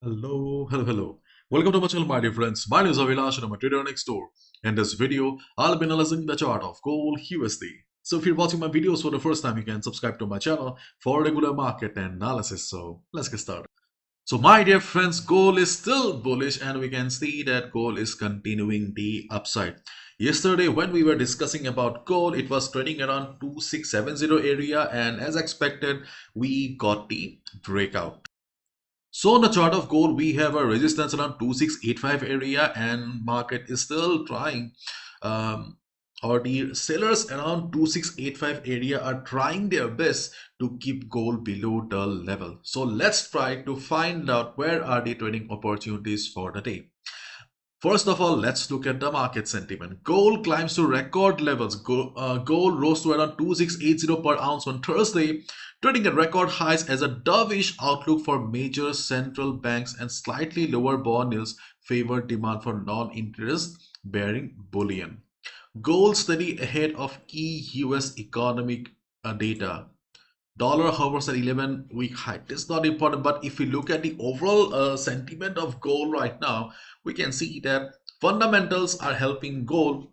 Hello. Welcome to my channel, my dear friends. My name is Avilash and I'm a trader next door. In this video, I'll be analyzing the chart of gold USD. So if you're watching my videos for the first time, you can subscribe to my channel for regular market analysis. So let's get started. So my dear friends, gold is still bullish and we can see that gold is continuing the upside. Yesterday when we were discussing about gold, it was trading around 2670 area and as expected, we got the breakout. So on the chart of gold, we have a resistance around 2685 area and market is still trying or the sellers around 2685 area are trying their best to keep gold below the level. So let's try to find out where are the trading opportunities for the day. First of all, let's look at the market sentiment. Gold climbs to record levels. Gold rose to around 2680 per ounce on Thursday, trading at record highs as a dovish outlook for major central banks and slightly lower bond yields favor demand for non-interest bearing bullion. Gold steady ahead of key US economic data. Dollar hovers at 11-week high. This is not important, but if we look at the overall sentiment of gold right now, we can see that fundamentals are helping gold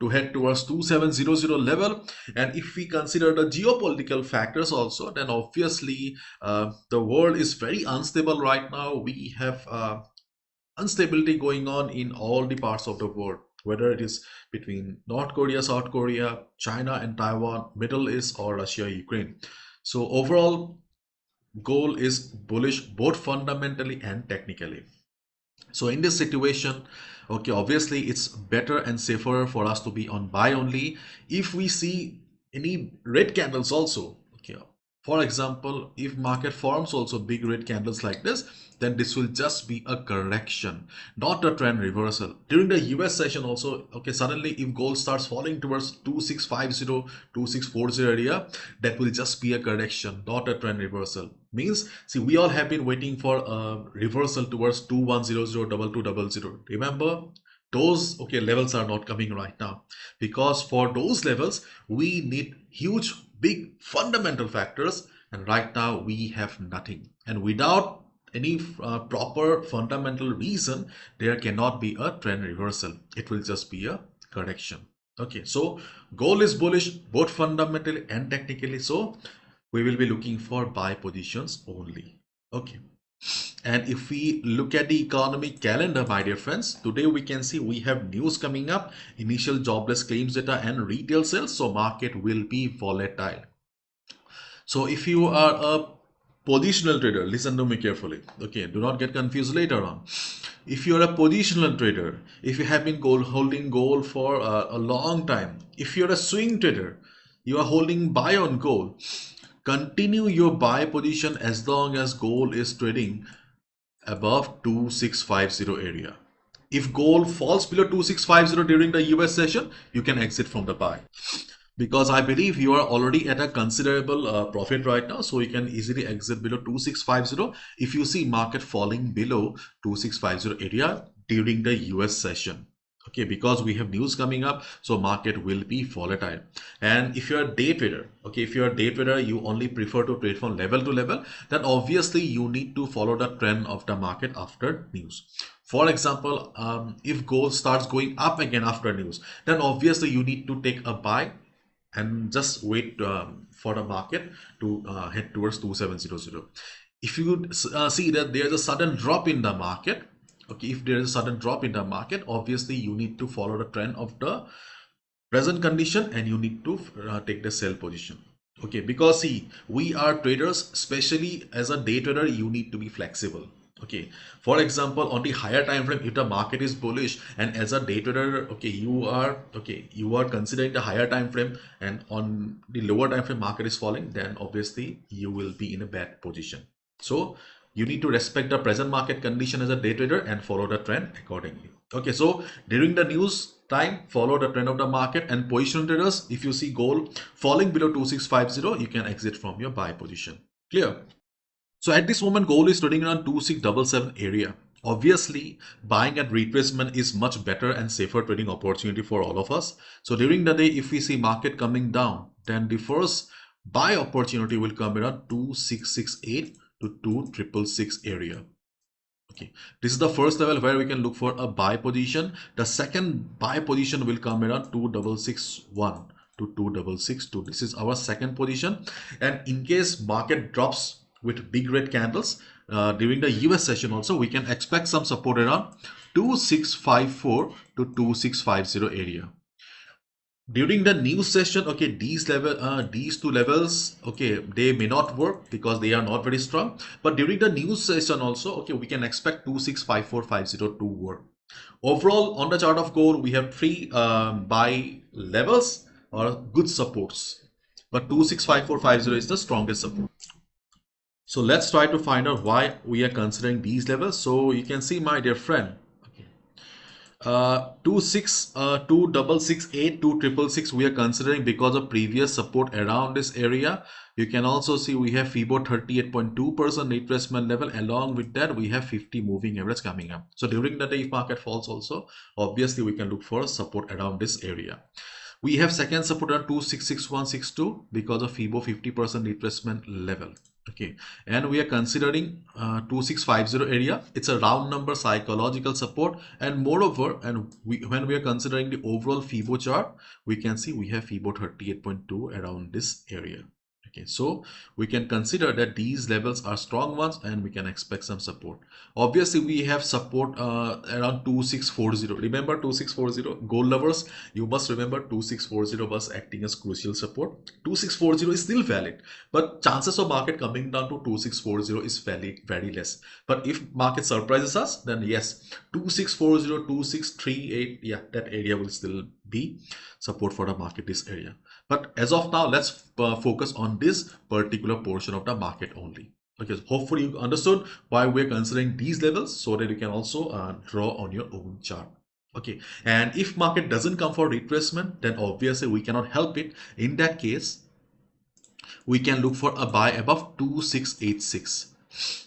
to head towards 2700 level. And if we consider the geopolitical factors also, then obviously the world is very unstable right now. We have instability going on in all the parts of the world, whether it is between North Korea, South Korea, China and Taiwan, Middle East or Russia, Ukraine. So overall, gold is bullish both fundamentally and technically. So in this situation, okay, obviously it's better and safer for us to be on buy only. If we see any red candles also, okay, for example, if market forms also big red candles like this, then this will just be a correction, not a trend reversal. During the US session also, okay, suddenly if gold starts falling towards 2650, 2640 area, that will just be a correction, not a trend reversal. Means, see, we all have been waiting for a reversal towards 2100, 2200. Remember, those okay levels are not coming right now because for those levels we need huge big fundamental factors, and right now we have nothing, and without any proper fundamental reason there cannot be a trend reversal. It will just be a correction. Okay, so gold is bullish both fundamentally and technically, so we will be looking for buy positions only. Okay, and if we look at the economic calendar, my dear friends, today we can see we have news coming up, initial jobless claims data and retail sales, so market will be volatile. So if you are a positional trader, listen to me carefully. Okay, do not get confused later on. If you are a positional trader, if you have been holding gold for a long time, if you're a swing trader, you are holding buy on gold, continue your buy position as long as gold is trading above 2650 area. If gold falls below 2650 during the US session, you can exit from the buy, because I believe you are already at a considerable profit right now, so you can easily exit below 2650 if you see market falling below 2650 area during the US session. Okay, because we have news coming up, so market will be volatile. And if you're a day trader, okay, if you're a day trader, you only prefer to trade from level to level, then obviously you need to follow the trend of the market after news. For example, if gold starts going up again after news, then obviously you need to take a buy and just wait for the market to head towards 2700. If you see that there's a sudden drop in the market, okay, if there is a sudden drop in the market, obviously you need to follow the trend of the present condition and you need to take the sell position. Okay, because see, we are traders, especially as a day trader, you need to be flexible. Okay, for example, on the higher time frame, if the market is bullish and as a day trader, okay, you are considering the higher time frame, and on the lower time frame market is falling, then obviously you will be in a bad position. So you need to respect the present market condition as a day trader and follow the trend accordingly. Okay, so during the news time, follow the trend of the market, and position traders, if you see gold falling below 2650, you can exit from your buy position. Clear? So at this moment, gold is trading around 2677 area. Obviously, buying at retracement is much better and safer trading opportunity for all of us. So during the day, if we see market coming down, then the first buy opportunity will come around 2668 to 2666 area. Okay, this is the first level where we can look for a buy position. The second buy position will come around 2661 to 2662. This is our second position. And in case market drops with big red candles during the US session also, we can expect some support around 2654 to 2650 area. During the news session, okay, these two levels, okay, they may not work because they are not very strong. But during the news session also, okay, we can expect 265450 to work. Overall, on the chart of gold, we have three buy levels or good supports, but 265450 is the strongest support. So let's try to find out why we are considering these levels. So you can see, my dear friend, 2668, 2666 we are considering because of previous support around this area. You can also see we have FIBO 38.2% retracement level. Along with that, we have 50 moving average coming up. So during the day, if market falls also, obviously we can look for support around this area. We have second support at 266162 because of FIBO 50% retracement level. Okay, and we are considering 2650 area. It's a round number psychological support, and moreover, when we are considering the overall FIBO chart, we can see we have FIBO 38.2 around this area. Okay, so we can consider that these levels are strong ones and we can expect some support. Obviously, we have support around 2640. Remember 2640, gold lovers, you must remember 2640 was acting as crucial support. 2640 is still valid, but chances of market coming down to 2640 is very less. But if market surprises us, then yes, 2640, 2638, yeah, that area will still be support for the market, this area. But as of now, let's focus on this particular portion of the market only. Okay, so hopefully you understood why we're considering these levels so that you can also draw on your own chart. Okay, and if market doesn't come for retracement, then obviously we cannot help it. In that case, we can look for a buy above 2686.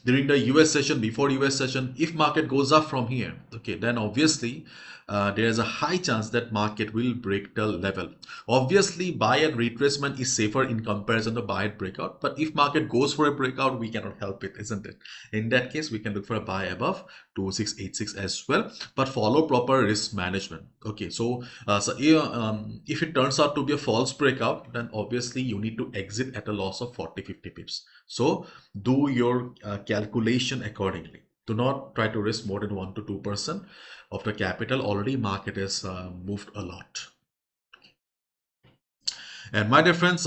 During the US session, before US session, if market goes up from here, okay, then obviously there is a high chance that market will break the level. Obviously, buy and retracement is safer in comparison to buy and breakout. But if market goes for a breakout, we cannot help it, isn't it? In that case, we can look for a buy above 2686 as well, but follow proper risk management. Okay, so if it turns out to be a false breakout, then obviously you need to exit at a loss of 40-50 pips. So do your calculation accordingly. Do not try to risk more than 1 to 2% of the capital. Already market has moved a lot. And my dear friends,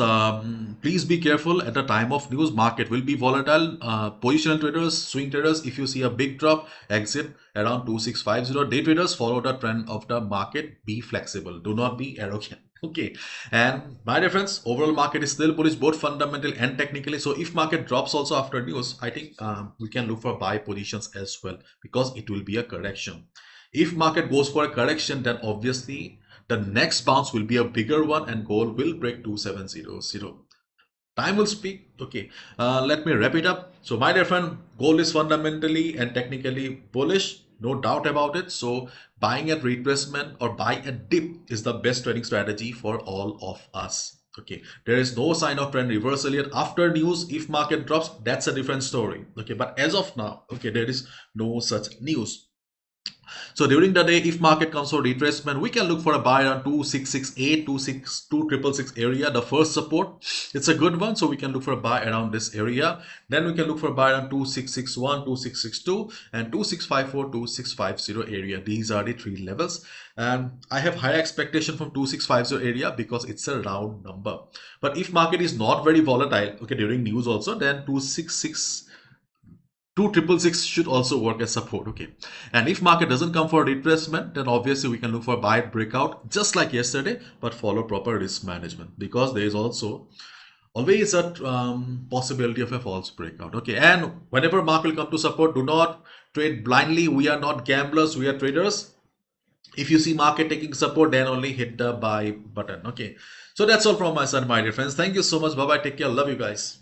please be careful at the time of news. Market will be volatile. Positional traders, swing traders, if you see a big drop, exit around 2650. Day traders, follow the trend of the market. Be flexible. Do not be arrogant. Okay, and my dear friends, overall market is still bullish, both fundamental and technically. So if market drops also after news, I think we can look for buy positions as well, because it will be a correction. If market goes for a correction, then obviously the next bounce will be a bigger one and gold will break 2700. Time will speak. Okay, let me wrap it up. So my dear friend, gold is fundamentally and technically bullish, no doubt about it. So buying at retracement or buy at dip is the best trading strategy for all of us. Okay, there is no sign of trend reversal yet. After news, if market drops, that's a different story. Okay, but as of now, okay, there is no such news. So during the day, if market comes for retracement, we can look for a buy around 2668, 2666 area, the first support. It's a good one, so we can look for a buy around this area. Then we can look for a buy around 2661, 2662 and 2654, 2650 area. These are the three levels. And I have higher expectation from 2650 area because it's a round number. But if market is not very volatile, okay, during news also, then 2666 should also work as support. Okay, and if market doesn't come for retracement, then obviously we can look for buy breakout just like yesterday, but follow proper risk management, because there is also always a possibility of a false breakout. Okay, and whenever market will come to support, do not trade blindly. We are not gamblers, we are traders. If you see market taking support, then only hit the buy button. Okay, so that's all from my side, my dear friends. Thank you so much. Bye bye, take care, love you guys.